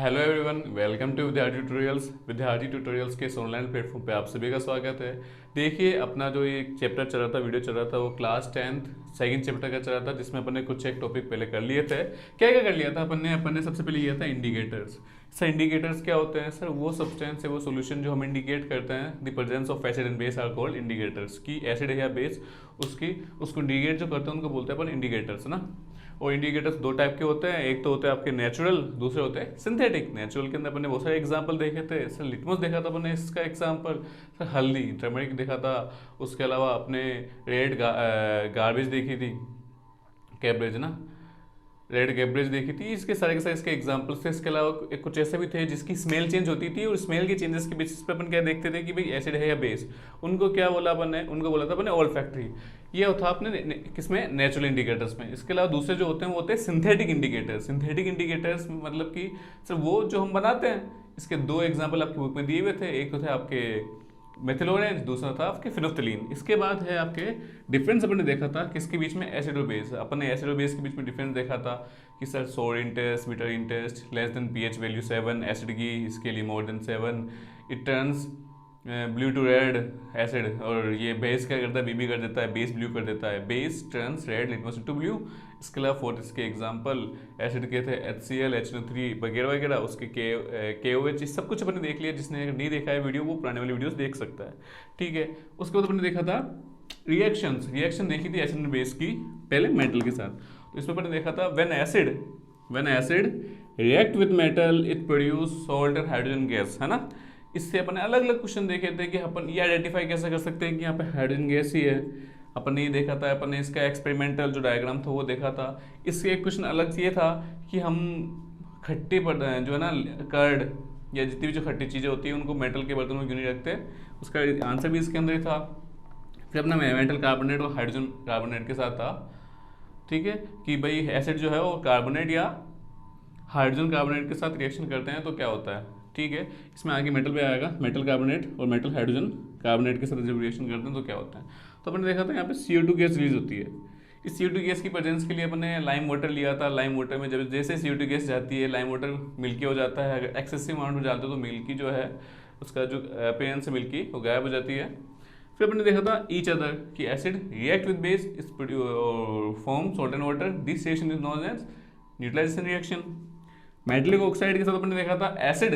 Hello everyone, welcome to विद्यार्थी tutorials. विद्यार्थी tutorials के इस ऑनलाइन प्लेटफॉर्म पे आप सभी का स्वागत है। देखिए, अपना जो ये चैप्टर चल रहा था, वीडियो चल रहा था, वो क्लास 10th सेकंड चैप्टर का चल रहा था, जिसमें अपन ने कुछ एक टॉपिक पहले कर लिए थे। क्या क्या कर लिया था अपन ने सबसे पहले लिया था इंडिकेटर्स। सर, इंडिकेटर्स क्या होते हैं? सर, वो सब्सटेंस है, वो सोल्यूशन जो हम इंडिकेट करते हैं the presence of acid and base are called indicators. की एसिड है या बेस, उसको इंडिकेट जो करते हैं उनको बोलते हैं अपन इंडिकेटर्स ना। और इंडिकेटर्स दो टाइप के होते हैं, एक तो होते हैं आपके नेचुरल, दूसरे होते हैं सिंथेटिक। नेचुरल के अंदर अपन ने बहुत सारे एग्जांपल देखे थे। सर, लिटमस देखा था अपन ने, इसका एग्जांपल। सर, हल्दी, टर्मरिक देखा था। उसके अलावा अपने रेड गार्बेज देखी थी, कैबरेज ना, रेड कैबरेज देखी थी। इसके सारे के सारे इसके एग्जांपल्स थे। इसके अलावा कुछ ऐसे भी थे जिसकी स्मेल चेंज होती थी, और स्मेल के चेंजेस के बेसिस पे अपन क्या देखते थे कि भाई एसिड है या बेस। उनको क्या बोला अपन ने? उनको बोला था अपन ने ऑल फैक्ट्री। ये था अपने किसमें? नेचुरल इंडिकेटर्स में। इसके अलावा दूसरे जो होते हैं वो होते हैं सिंथेटिक इंडिकेटर्स। सिंथेटिक इंडिकेटर्स मतलब कि सर वो जो हम बनाते हैं, इसके दो एग्जाम्पल आपकी बुक में दिए हुए थे। एक तो थे आपके मेथिल ऑरेंज, दूसरा था आपके फिनोफ्थलीन। इसके बाद है आपके डिफरेंस अपन ने देखा था किसके बीच में? एसिड और बेस। अपन ने एसिड और बेस के बीच में डिफरेंस देखा था कि sir sour in taste, bitter in taste, less than pH value 7 acid की, इसके लिए more than 7 it turns blue to red acid. और ये बेस क्या करता है? बीबी कर देता है, बेस ब्लू कर देता है। Base turns red litmus to blue. इसके अलावा फोर्थ इसके एग्जांपल एसिड के थे HCl, HNO3 वगैरह वगैरह। उसके KOH, सब कुछ अपने देख लिया। जिसने अगर नहीं देखा है वीडियो, वो पुराने वाली वीडियोस देख सकता है। ठीक है। उसके बाद अपने देखा था रिएक्शन देखी थी एसिड एंड बेस की, पहले मेटल के साथ। तो इसमें अपने देखा था when acid react with metal it produce salt and hydrogen gas, है ना। इससे अपन ने अलग अलग क्वेश्चन देखे थे कि अपन ये आइडेंटिफाई कैसे कर सकते हैं कि यहाँ पे हाइड्रोजन गैस ही है। अपन ने ये देखा था, अपन ने इसका एक्सपेरिमेंटल जो डायग्राम था वो देखा था। इससे एक क्वेश्चन अलग ये था कि हम खट्टे जो है ना, कर्ड या जितनी भी जो खट्टी चीज़ें होती है उनको मेटल के बर्तन में क्यों नहीं रखते। उसका आंसर भी इसके अंदर ही था। फिर अपना मेटल कार्बोनेट और हाइड्रोजन कार्बोनेट के साथ था। ठीक है, कि भाई एसिड जो है वो कार्बोनेट या हाइड्रोजन कार्बोनेट के साथ रिएक्शन करते हैं तो क्या होता है। ठीक है, इसमें आगे मेटल पे आएगा, मेटल कार्बोनेट और मेटल हाइड्रोजन कार्बोनेट के साथ जब रिएक्शन करते हैं तो क्या होता है। तो अपन ने देखा था यहाँ पे CO2 गैस रिलीज होती है। इस CO2 गैस की प्रेजेंस के लिए अपन ने लाइम वाटर लिया था। लाइम वाटर में जब जैसे CO2 गैस जाती है, लाइम वाटर मिल्की हो जाता है। अगर एक्सेसिव अमाउंट में डालते हो तो मिल्की जो है, उसका जो अपीयरेंस है मिल्की, वो गायब हो जाती है। फिर अपन ने देखा था ईच अदर कि acid react with base is form salt and water. This reaction is known as neutralisation reaction. Metallic oxide के साथ अपन ने देखा था एसिड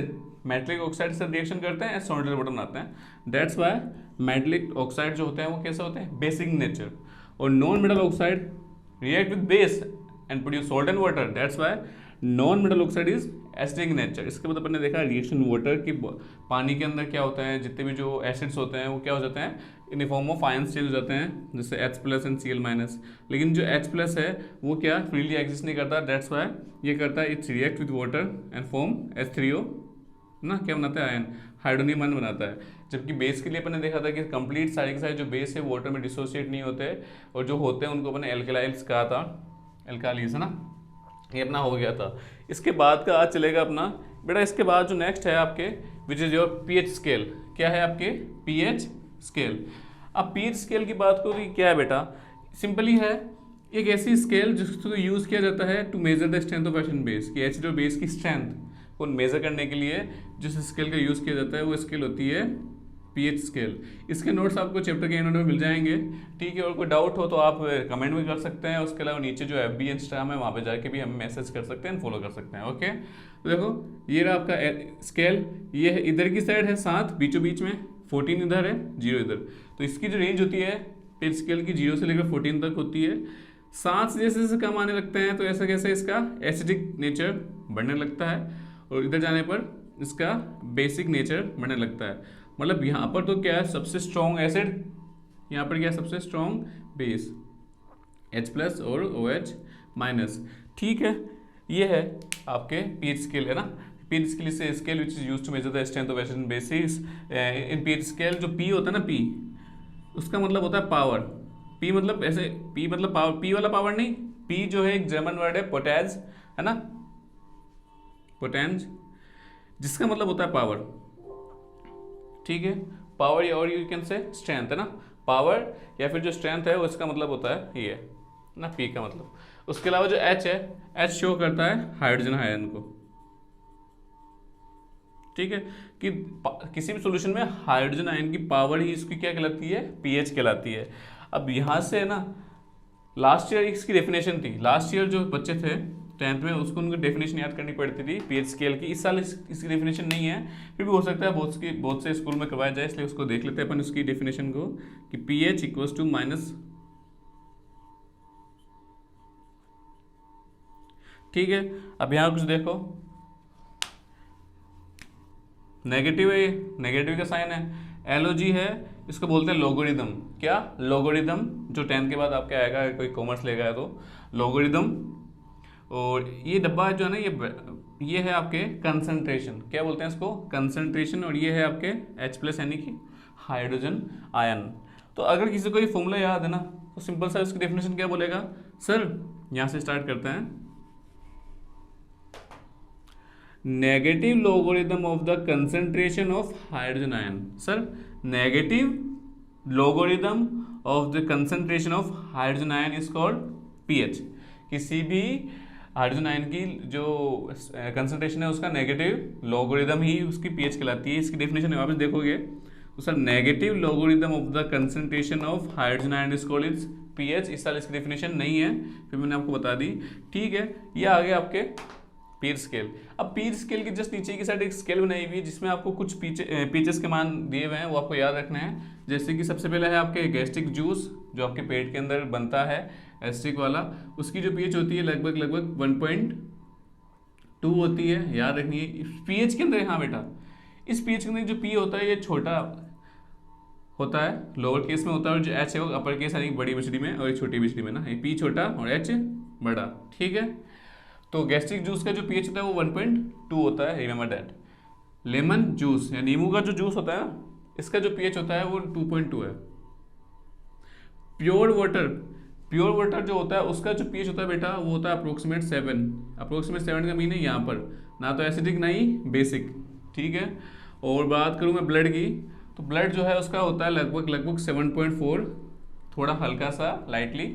मेटलिक ऑक्साइड के साथ रिएक्शन करते हैं, सॉल्ट एंड वाटर बनाते हैं। दैट्स वाई मेटलिक ऑक्साइड जो होते हैं वो कैसे होते हैं? Basic nature. और non metal oxide react with base and produce salt and water. That's why non metal oxide is acidic nature. इसके बाद अपन ने देखा रिएक्शन वाटर की, पानी के अंदर क्या होता है, जितने भी जो एसिड्स होते हैं वो क्या हो जाते हैं? In form of ions change हो जाते हैं, जैसे H+ एंड Cl-। लेकिन जो H+ है वो क्या फ्रीली एग्जिस्ट नहीं करता। दैट्स वाई ये करता है, it's react with water and form H3O ना, क्या बनाता है? आयन, हाइड्रोनियम आयन बनाता है। जबकि बेस के लिए अपन ने देखा था कि कंप्लीट सारे के सारे जो बेस है वाटर में डिसोसिएट नहीं होते, और जो होते हैं उनको अपन ने एल्कलाइल्स कहा था, एल्कालीस, है ना। ये अपना हो गया था। इसके बाद का आज चलेगा अपना बेटा। इसके बाद जो नेक्स्ट है आपके, which is your pH scale. क्या है आपके? PH scale. अब पीएच स्केल की बात करो तो क्या है बेटा? सिंपली है एक ऐसी स्केल जिसको यूज किया जाता है to measure the strength of acid base, की एसिड और बेस की स्ट्रेंथ को मेजर करने के लिए जिस स्केल का यूज किया जाता है वो स्केल होती है पीएच स्केल। इसके नोट्स आपको चैप्टर के एंड में मिल जाएंगे। ठीक है, और कोई डाउट हो तो आप कमेंट भी कर सकते हैं। उसके अलावा नीचे जो FB इंस्टाग्राम है वहाँ पे जाके भी हमें मैसेज कर सकते हैं, फॉलो कर सकते हैं। ओके, तो देखो ये रहा आपका स्केल। ये है इधर की साइड है 7, बीचों बीच में 14 इधर है, 0 इधर। तो इसकी जो रेंज होती है पीएच स्केल की 0 से लेकर 14 तक होती है। 7 से जैसे जैसे कम आने लगते हैं तो ऐसा कैसे इसका एसिडिक नेचर बढ़ने लगता है, और इधर जाने पर इसका बेसिक नेचर बढ़ने लगता है। मतलब यहाँ पर तो क्या है? सबसे स्ट्रॉन्ग एसिड, यहाँ पर क्या है? सबसे स्ट्रॉन्ग बेस H+ और OH-। ठीक है, ये है आपके पीएच स्केल, है ना। पीएच स्केल से scale which is used to measure the strength of acid bases in pH scale. जो P होता है ना, P उसका मतलब होता है पावर। P मतलब ऐसे, P मतलब पावर, P वाला पावर नहीं। P जो है एक जर्मन वर्ड है पोटेज, है ना, पोटेंज, जिसका मतलब होता है पावर। ठीक है, पावर या और यू कैन से स्ट्रेंथ, है ना। पावर या फिर जो स्ट्रेंथ है वो इसका मतलब होता है ये ना, P का मतलब। उसके अलावा जो H है, H शो करता है हाइड्रोजन आयन को। ठीक है, कि किसी भी सॉल्यूशन में हाइड्रोजन आयन की पावर ही इसकी क्या कहलाती है, पीएच कहलाती है। अब यहाँ से है ना, लास्ट ईयर इसकी डेफिनेशन थी, लास्ट ईयर जो बच्चे थे 10th में उसको उनको डेफिनेशन याद करनी पड़ती थी पीएच स्केल की। इस साल इसकी डेफिनेशन नहीं है, फिर भी हो सकता है बहुत से स्कूल में करवाया जाए, इसलिए उसको देख लेते हैं अपन उसकी डेफिनेशन को, कि पीएच इक्वल्स टू माइनस, ठीक है। अब यहाँ कुछ देखो, नेगेटिव है, नेगेटिव का साइन है, एलओजी है, इसको बोलते हैं लोगोरिदम। क्या, लोगोरिदम, जो 10th के बाद आपके आएगा, कोई कॉमर्स लेगा तो लोगोरिदम। और ये डब्बा जो है ना, ये है आपके कंसंट्रेशन, क्या बोलते हैं इसको, कंसंट्रेशन, और ये है आपके H+ यानी कि हाइड्रोजन आयन। तो अगर किसी को ये फॉर्मूला याद है ना, तो सिंपल सा इसकी डेफिनेशन क्या बोलेगा सर, यहाँ से स्टार्ट करते हैं, negative logarithm of the concentration of hydrogen ion. Sir, negative logarithm of the concentration of hydrogen ion is called pH. किसी भी हाइड्रोजन आयन की जो कंसंट्रेशन है उसका नेगेटिव लोगोरिदम ही उसकी पीएच कहलाती है। इसकी डेफिनेशन वापस देखोगे तो sir, negative logarithm of the concentration of hydrogen ion is called is pH. इस साल इसकी डेफिनेशन नहीं है, फिर मैंने आपको बता दी, ठीक है। ये आ गया आपके पीर स्केल। अब पीर स्केल के जस्ट नीचे की साइड एक स्केल बनाई हुई है जिसमें आपको कुछ पीचेस के मान दिए हुए हैं, वो आपको याद रखना है। जैसे कि सबसे पहले है आपके गैस्ट्रिक जूस, जो आपके पेट के अंदर बनता है एसिडिक वाला, उसकी जो पीएच होती है लगभग 1.2 होती है, याद रखनी है। पीएच के अंदर, हाँ बेटा, इस पीएच के अंदर जो पी होता है ये छोटा होता है, लोअर केस में होता है, और जो एच है वो अपर केस यानी बड़ी बिछड़ी में, और छोटी बिछड़ी में ना, ये पी छोटा और एच बड़ा, ठीक है। तो गैस्ट्रिक जूस का जो पीएच होता है वो 1.2 होता है, रिमेंबर दैट। लेमन जूस या नींबू का जो जूस होता है ना, इसका जो पीएच होता है वो 2.2 है। प्योर वाटर जो होता है उसका जो पीएच होता है बेटा, वो होता है अप्रोक्सीमेट 7 का मीन है यहाँ पर, ना तो एसिडिक ना ही बेसिक, ठीक है। और बात करूँ मैं ब्लड की, तो ब्लड जो है उसका होता है लगभग 7.4, थोड़ा हल्का सा लाइटली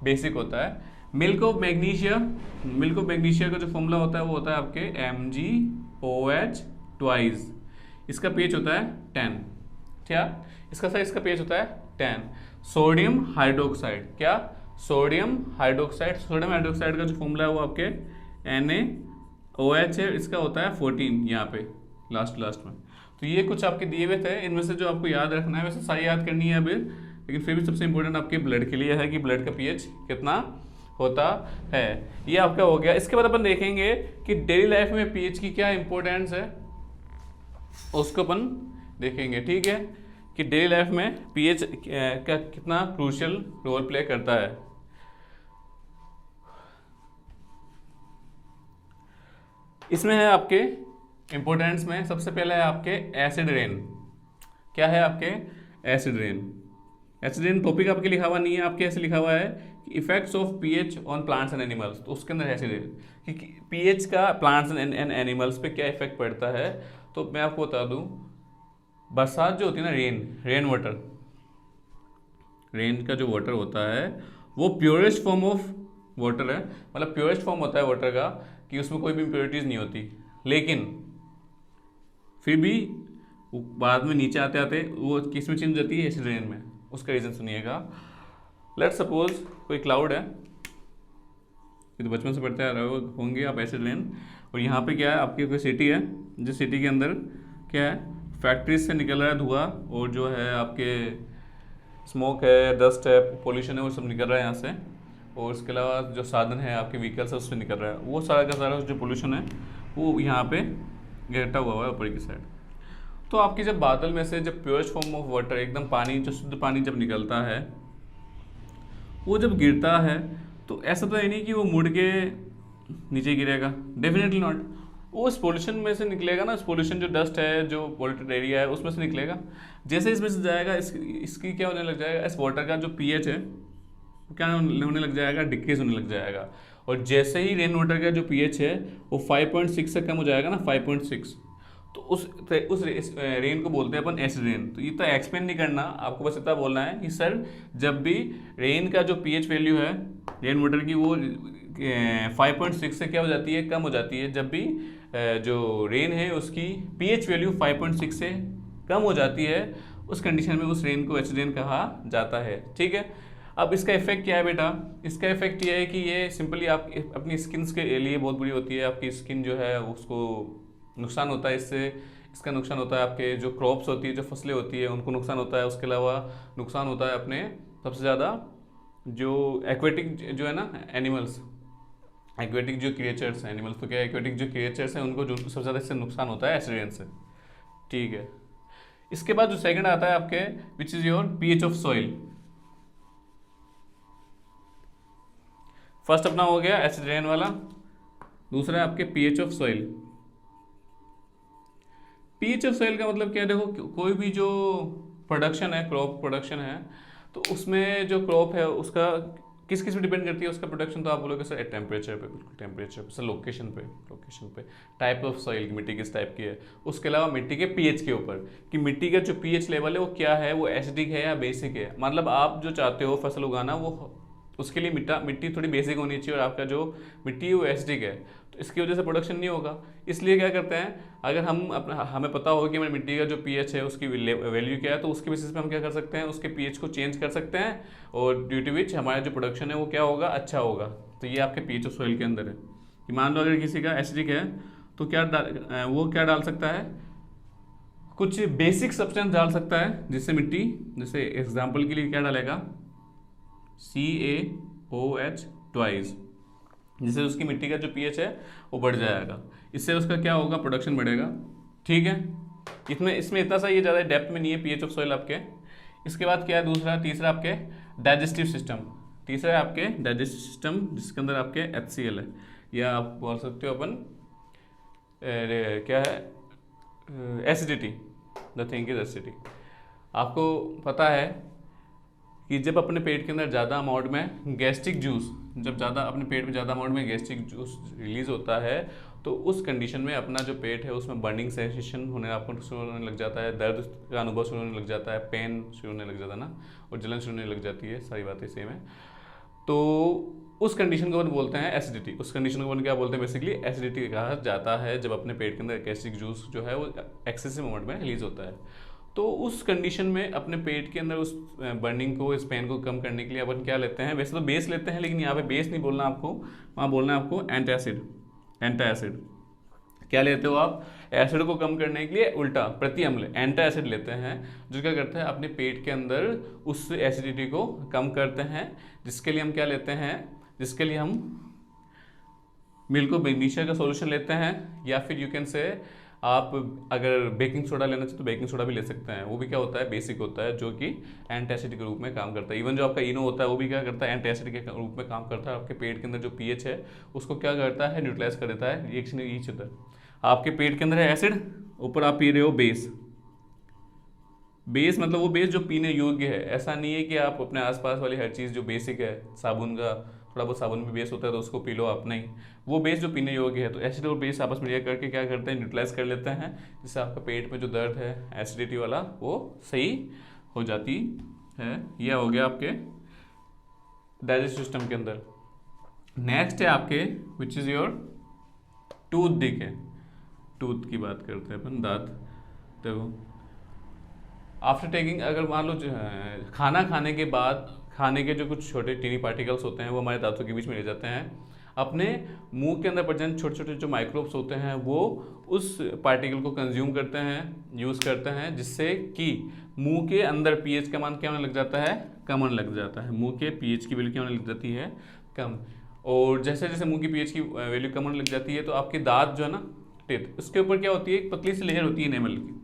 बेसिक होता है। मिल्क ऑफ मैग्नीशिया का जो फॉर्मूला होता है वो होता है आपके MgOH ट्वाइस, इसका पीएच होता है 10, क्या, इसका पीएच होता है 10। सोडियम हाइड्रोक्साइड, क्या, सोडियम हाइड्रोक्साइड का जो फॉर्मूला है वो आपके NaOH है, इसका होता है 14 यहाँ पे लास्ट में। तो ये कुछ आपके दिए हुए थे, इनमें से जो आपको याद रखना है, वैसे सारी याद करनी है अभी, लेकिन फिर भी सबसे इंपॉर्टेंट आपके ब्लड के लिए है कि ब्लड का पीएच कितना होता है। ये आपका हो गया। इसके बाद अपन देखेंगे कि डेली लाइफ में पीएच की क्या इंपॉर्टेंस है, उसको अपन देखेंगे, ठीक है, कि डेली लाइफ में पीएच का कितना क्रूशियल रोल प्ले करता है। इसमें है आपके इंपॉर्टेंस में सबसे पहले है आपके एसिड रेन। क्या है आपके एसिड रेन टॉपिक आपके लिखा हुआ नहीं है, आपके ऐसे लिखा हुआ है effects of pH on plants and animals. तो उसके अंदर एसिड रेन कि पीएच का प्लांट्स एंड एनिमल्स पे क्या इफेक्ट पड़ता है। तो मैं आपको बता दूं, बरसात जो होती है ना, रेन वाटर, रेन का जो वाटर होता है वो प्योरेस्ट फॉर्म ऑफ वाटर है, मतलब प्योरेस्ट फॉर्म होता है वाटर का, कि उसमें कोई भी इम्प्योरिटीज नहीं होती। लेकिन फिर भी बाद में नीचे आते आते वो किस में चेंज हो जाती है, एसिड रेन में। उसका रीजन सुनिएगा। लेट्स सपोज कोई क्लाउड है, ये तो बचपन से पढ़ते आ रहे होंगे आप, एसिड रेन। और यहाँ पे क्या है, आपकी कोई सिटी है, जिस सिटी के अंदर क्या है, फैक्ट्रीज से निकल रहा है धुआं, और जो है आपके स्मोक है, डस्ट है, पोल्यूशन है, वो सब निकल रहा है यहाँ से। और उसके अलावा जो साधन है आपके व्हीकल्स है उससे निकल रहा है, वो सारा का सारा जो पोल्यूशन है वो यहाँ पे गिरता हुआ है ऊपर की साइड। तो आपकी जब बादल में से जब प्योरेस्ट फॉर्म ऑफ वाटर, एकदम पानी, जो शुद्ध पानी जब निकलता है, वो जब गिरता है तो ऐसा तो है नहीं कि वो मुड़ के नीचे गिरेगा, डेफिनेटली नॉट। वो इस पोल्यूशन में से निकलेगा ना, इस पोल्यूशन जो डस्ट है, जो पोल्यूटेड एरिया है, उसमें से निकलेगा। जैसे इसमें से जाएगा, इसकी क्या होने लग जाएगा, इस वाटर का जो पीएच है क्या होने लग जाएगा, डिक्रीज होने लग जाएगा। और जैसे ही रेन वाटर का जो पीएच है वो 5.6 से कम हो जाएगा ना, 5.6, तो उस रेन को बोलते हैं अपन एसिड रेन। तो ये तो एक्सप्लेन नहीं करना, आपको बस इतना बोलना है कि सर जब भी रेन का जो पीएच वैल्यू है रेन वाटर की वो 5.6 से क्या हो जाती है, कम हो जाती है। जब भी जो रेन है उसकी पीएच वैल्यू 5.6 से कम हो जाती है, उस कंडीशन में उस रेन को एसिड रेन कहा जाता है। ठीक है। अब इसका इफेक्ट क्या है बेटा, इसका इफेक्ट ये है कि ये सिंपली आप अपनी स्किन के लिए बहुत बुरी होती है। आपकी स्किन जो है उसको नुकसान होता है इससे। इसका नुकसान होता है आपके जो क्रॉप्स होती है, जो फसलें होती है, उनको नुकसान होता है। उसके अलावा नुकसान होता है अपने सबसे ज़्यादा जो एक्वेटिक जो है ना एनिमल्स, एक्वेटिक जो क्रिएचर्स हैं, एनिमल्स तो क्या, एक्वेटिक जो क्रिएचर्स हैं उनको जो सबसे ज़्यादा इससे नुकसान होता है एसिड रेन से। ठीक है। इसके बाद जो सेकंड आता है आपके which is your pH of soil. First अपना हो गया एसिड रेन वाला, दूसरा है आपके pH of soil. PH of soil का मतलब क्या है, देखो कोई भी जो प्रोडक्शन है, क्रॉप प्रोडक्शन है, तो उसमें जो क्रॉप है उसका किस किस पे डिपेंड करती है उसका प्रोडक्शन। तो आप बोलोगे सर टेम्परेचर पे, बिल्कुल टेम्परेचर पे। सर लोकेशन पे, टाइप ऑफ सॉइल की, मिट्टी किस टाइप की है, उसके अलावा मिट्टी के पीएच के ऊपर कि मिट्टी का जो पीएच लेवल है वो क्या है, वो एसिडिक है या बेसिक है। मतलब आप जो चाहते हो फसल उगाना, वो उसके लिए मिट्टी थोड़ी बेसिक होनी चाहिए और आपका जो मिट्टी है वो एसिडिक है, तो इसकी वजह से प्रोडक्शन नहीं होगा। इसलिए क्या करते हैं, अगर हमें पता होगा कि हमारी मिट्टी का जो पीएच है उसकी वैल्यू क्या है, तो उसके बेसिस पे हम क्या कर सकते हैं, उसके पीएच को चेंज कर सकते हैं और ड्यू टू विच हमारा जो प्रोडक्शन है वो क्या होगा, अच्छा होगा। तो ये आपके पीएच ऑफ सॉइल के अंदर है कि मान लो अगर किसी का एसिडिक है तो वो क्या डाल सकता है, कुछ बेसिक सब्सटेंस डाल सकता है जिससे मिट्टी, जैसे एग्जाम्पल के लिए क्या डालेगा, CaOH ट्वाइस, जिससे उसकी मिट्टी का जो पीएच है वो बढ़ जाएगा। इससे उसका क्या होगा, प्रोडक्शन बढ़ेगा। ठीक है। इसमें इतना सा, ये ज़्यादा डेप्थ में नहीं है पीएच ऑफ सॉइल आपके। इसके बाद क्या है, तीसरा आपके डाइजेस्टिव सिस्टम। तीसरा है आपके डाइजेस्टिव सिस्टम जिसके अंदर आपके HCl है, या आप बोल सकते हो अपन क्या है, acidity. The thing is acidity. आपको पता है कि जब अपने पेट के अंदर ज़्यादा अमाउंट में गैस्ट्रिक जूस, जब ज़्यादा अपने पेट में ज़्यादा अमाउंट में गैस्ट्रिक जूस रिलीज होता है, तो उस कंडीशन में अपना जो पेट है उसमें बर्निंग सेंसेशन होने आपको शुरू होने लग जाता है, दर्द का अनुभव शुरू होने लग जाता है, पेन शुरू होने लग जाता है ना, और जलन शुरू होने लग जाती है, सारी बातें सेम है। तो उस कंडीशन को अपन बोलते हैं एसिडिटी। उस कंडीशन को अपन क्या बोलते हैं, बेसिकली एसिडिटी कहा जाता है जब अपने पेट के अंदर गैस्ट्रिक जूस जो है वो एक्सेसिव अमाउंट में रिलीज होता है। तो उस कंडीशन में अपने पेट के अंदर उस बर्निंग को, इस पेन को कम करने के लिए अपन क्या लेते हैं, वैसे तो बेस लेते हैं, लेकिन यहाँ पे बेस नहीं बोलना आपको, वहाँ बोलना है आपको एंटासिड। क्या लेते हो आप, एसिड को कम करने के लिए उल्टा प्रति अम्ल एंटा एसिड लेते हैं, जो क्या करता है अपने पेट के अंदर उस एसिडिटी को कम करते हैं। जिसके लिए हम क्या लेते हैं, जिसके लिए हम मिल्क ऑफ मैग्नीशिया का सॉल्यूशन लेते हैं, या फिर यू कैन से आप अगर बेकिंग सोडा लेना चाहे तो बेकिंग सोडा भी ले सकते हैं। वो भी क्या होता है, बेसिक होता है, जो कि एंटासिड के रूप में काम करता है। इवन जो आपका इनो होता है वो भी क्या करता है, एंटासिड के रूप में काम करता है। आपके पेट के अंदर जो पीएच है उसको क्या करता है, न्यूट्रलाइज कर देता है, रिएक्शन ईच अदर। आपके पेट के अंदर है एसिड, ऊपर आप पी रहे हो बेस मतलब वो बेस जो पीने योग्य है। ऐसा नहीं है कि आप अपने आसपास वाली हर चीज़ जो बेसिक है, साबुन का थोड़ा बहुत साबुन में बेस होता है तो उसको पी लो आप, नहीं, वो बेस जो पीने योग्य है। तो एसिड और बेस आपस में रिएक्ट करके क्या करते हैं, न्यूट्रलाइज कर लेते हैं, जिससे आपका पेट में जो दर्द है एसिडिटी वाला वो सही हो जाती है। यह हो गया आपके डाइजेस्टिव सिस्टम के अंदर। नेक्स्ट है आपके विच इज़ योर टूथ दिक है। टूथ की बात करते हैं अपन, दांत। देखो आफ्टर टेकिंग, अगर मान लो खाना खाने के बाद खाने के जो कुछ छोटे टीनी पार्टिकल्स होते हैं वो हमारे दांतों के बीच में ले जाते हैं। अपने मुंह के अंदर प्रेजेंट छोटे छोटे जो माइक्रोब्स होते हैं वो उस पार्टिकल को कंज्यूम करते हैं, यूज़ करते हैं, जिससे कि मुंह के अंदर पीएच का मान क्या होने लग जाता है, कम होने लग जाता है। मुंह के पीएच की वैल्यू क्या होने लग जाती है, कम। और जैसे जैसे मुंह की पीएच की वैल्यू कम होने लग जाती है तो आपके दांत जो है ना, टीथ, उसके ऊपर क्या होती है, एक पतली सी लेयर होती है इनेमल की।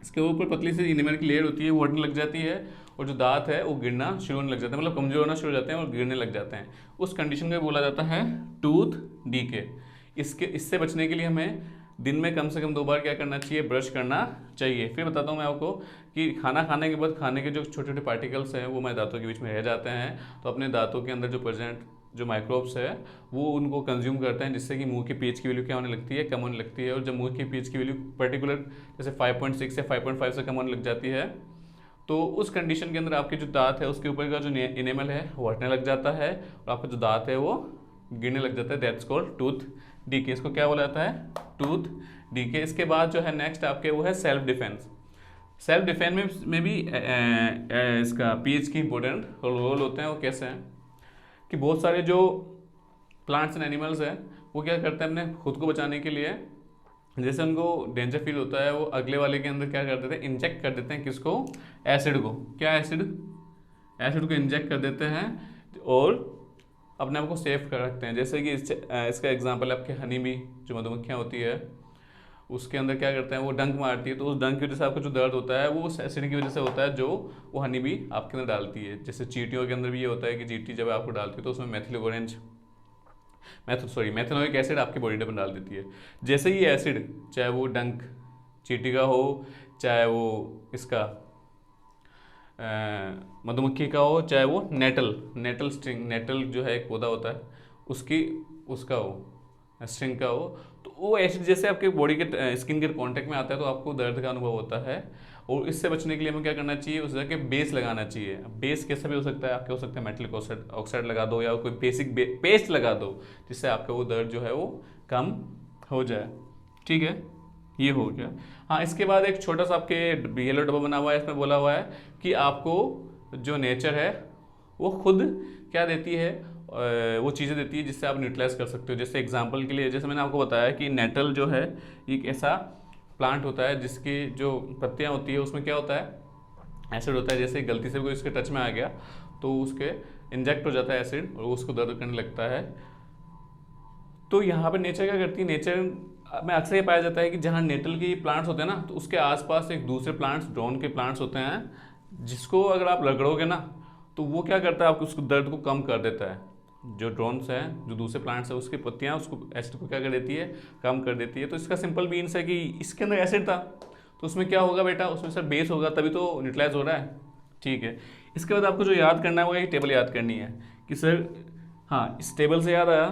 इसके ऊपर पतली सी इनेमल की लेयर होती है, वो हटने लग जाती है और जो दांत है वो गिरना शुरू होने लग जाते हैं, मतलब कमजोर होना शुरू हो जाते हैं और गिरने लग जाते हैं। उस कंडीशन को बोला जाता है टूथ डीके। इससे बचने के लिए हमें दिन में कम से कम 2 बार क्या करना चाहिए, ब्रश करना चाहिए। फिर बताता हूँ मैं आपको कि खाना खाने के बाद खाने के जो छोटे छोटे पार्टिकल्स हैं वो हमारे दांतों के बीच में रह जाते हैं, तो अपने दांतों के अंदर जो प्रेजेंट जो माइक्रोब्स है वो उनको कंज्यूम करते हैं, जिससे कि मुंह की पीएच की वैल्यू क्या होने लगती है, कम होने लगती है। और जब मुंह की पीएच की वैल्यू पर्टिकुलर जैसे 5.6 या 5.5 से कम होने लग जाती है तो उस कंडीशन के अंदर आपके जो दांत है उसके ऊपर का जो इनेमल है वो हटने लग जाता है और आपका जो दांत है वो गिरने लग जाता है। That's called tooth decay. इसको क्या बोला जाता है? Tooth decay. इसके बाद जो है नेक्स्ट आपके वो है सेल्फ डिफेंस। सेल्फ डिफेंस में भी इसका पीएच की इंपॉर्टेंट रोल होते हैं। वो कैसे हैं कि बहुत सारे जो प्लांट्स एंड एनिमल्स हैं वो क्या करते हैं अपने खुद को बचाने के लिए, जैसे उनको डेंजर फील होता है वो अगले वाले के अंदर क्या कर देते हैं, इंजेक्ट कर देते हैं किसको? एसिड को। क्या एसिड? एसिड को इंजेक्ट कर देते हैं और अपने आप को सेफ कर रखते हैं। जैसे कि इसका एग्जांपल आपके हनी बी, जो मधुमक्खियाँ होती है, उसके अंदर क्या करते हैं वो डंक मारती है, तो उस डंक की वजह से आपको जो दर्द होता है वो उस एसिड की वजह से होता है जो वो हनी बी आपके अंदर डालती है। जैसे चींटियों के अंदर भी ये होता है कि चींटी जब आपको डालती है तो उसमें मेथिलोनिक एसिड आपकी बॉडी में डाल देती है। जैसे ही एसिड, चाहे वो डंक चींटी का हो, चाहे वो इसका मधुमक्खी का हो, चाहे वो नेटल स्ट्रिंग, नेटल जो है एक पौधा होता है उसका हो, स्ट्रिंग का हो, तो वो एसिड जैसे आपके बॉडी के स्किन के कांटेक्ट में आता है तो आपको दर्द का अनुभव होता है। और इससे बचने के लिए हमें क्या करना चाहिए? उस जगह के बेस लगाना चाहिए। बेस कैसा भी हो सकता है, आपके हो सकता है मेटलिक ऑक्साइड लगा दो या कोई बेसिक पेस्ट लगा दो जिससे आपका वो दर्द जो है वो कम हो जाए। ठीक है, ये हो गया। हाँ, इसके बाद एक छोटा सा आपके येलो डब्बा बना हुआ है, इसमें बोला हुआ है कि आपको जो नेचर है वो खुद क्या देती है, वो चीज़ें देती है जिससे आप न्यूट्रलाइज कर सकते हो। जैसे एग्जांपल के लिए, जैसे मैंने आपको बताया कि नेटल जो है एक ऐसा प्लांट होता है जिसकी जो पत्तियां होती है उसमें क्या होता है? एसिड होता है। जैसे गलती से कोई उसके टच में आ गया तो उसके इंजेक्ट हो जाता है एसिड और उसको दर्द करने लगता है। तो यहाँ पे नेचर क्या करती है? नेचर में अक्सर ये पाया जाता है कि जहाँ नेटल की प्लांट्स होते हैं ना, तो उसके आसपास एक दूसरे प्लांट्स, ड्रोन के प्लांट्स होते हैं, जिसको अगर आप रगड़ोगे ना तो वो क्या करता है, आपको उसको दर्द को कम कर देता है। जो ड्रोन्स हैं, जो दूसरे प्लांट्स हैं, उसकी पत्तियाँ उसको एसिड को क्या कर देती है? कम कर देती है। तो इसका सिंपल मीन्स है कि इसके अंदर एसिड था तो उसमें क्या होगा बेटा? उसमें सर बेस होगा, तभी तो न्यूट्रलाइज हो रहा है। ठीक है, इसके बाद आपको जो याद करना है वो ये टेबल याद करनी है कि सर, हाँ, इस टेबल से याद आया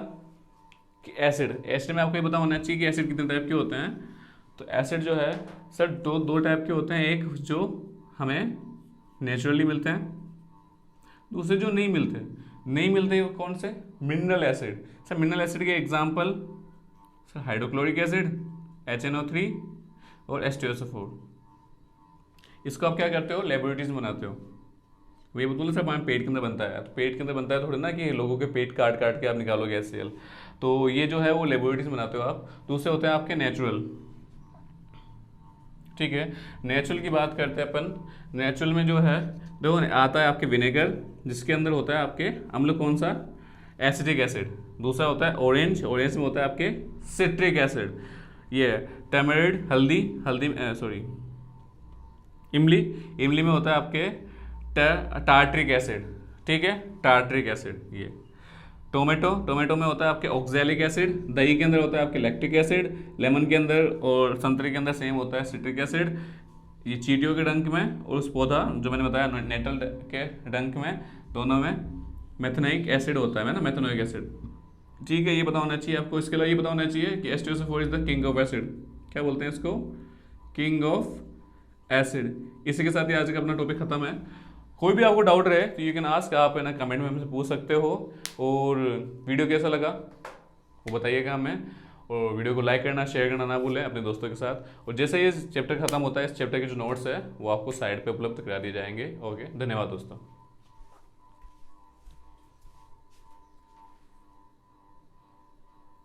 कि एसिड में आपको ये पता होना चाहिए कि एसिड कितने टाइप के होते हैं। तो एसिड जो है सर दो टाइप के होते हैं। एक जो हमें नेचुरली मिलते हैं, दूसरे जो नहीं मिलते वो कौन से? Mineral acid. Sir mineral acid के example sir hydrochloric acid, HNO3 और H2SO4। इसको आप क्या करते हो? लेबोरेटरीज में बनाते हो। वो ये बोले सर हमारे पेट के अंदर बनता है, तो पेट के अंदर बनता है थोड़ा ना कि लोगों के पेट काट के आप निकालोगे HCl। तो ये जो है वो लेबोरेटरीज में बनाते हो आप। दूसरे होते हैं आपके नेचुरल। ठीक है, नेचुरल की बात करते हैं अपन। नेचुरल में जो है देखो आता है आपके विनेगर, जिसके अंदर होता है आपके अम्ल, कौन सा? Acetic acid. दूसरा होता है ऑरेंज में होता है आपके सिट्रिक एसिड। ये टर्मरिक, इमली में होता है आपके टार्ट्रिक एसिड। ठीक है, टार्ट्रिक एसिड। ये टोमेटो में होता है आपके ऑक्सैलिक एसिड। दही के अंदर होता है आपके लैक्टिक एसिड। लेमन के अंदर और संतरे के अंदर सेम होता है सिट्रिक एसिड। ये चींटियों के डंक में और उस पौधा जो मैंने बताया नेटल के डंक में, दोनों में मेथनोइक एसिड होता है ना, मेथनोइक एसिड। ठीक है, ये पता होना चाहिए आपको। इसके अलावा ये पता होना चाहिए कि H2SO4 is the king of acid. क्या बोलते हैं इसको? King of acid. इसी के साथ ही आज का अपना टॉपिक खत्म है। कोई भी आपको डाउट रहे तो यू कैन आस्क, आप है ना कमेंट में हमसे पूछ सकते हो। और वीडियो कैसा लगा वो बताइएगा हमें। और वीडियो को लाइक करना, शेयर करना ना भूलें अपने दोस्तों के साथ। और जैसे ये चैप्टर खत्म होता है, इस चैप्टर के जो नोट्स है वो आपको साइड पे उपलब्ध करा दिए जाएंगे। ओके, धन्यवाद दोस्तों।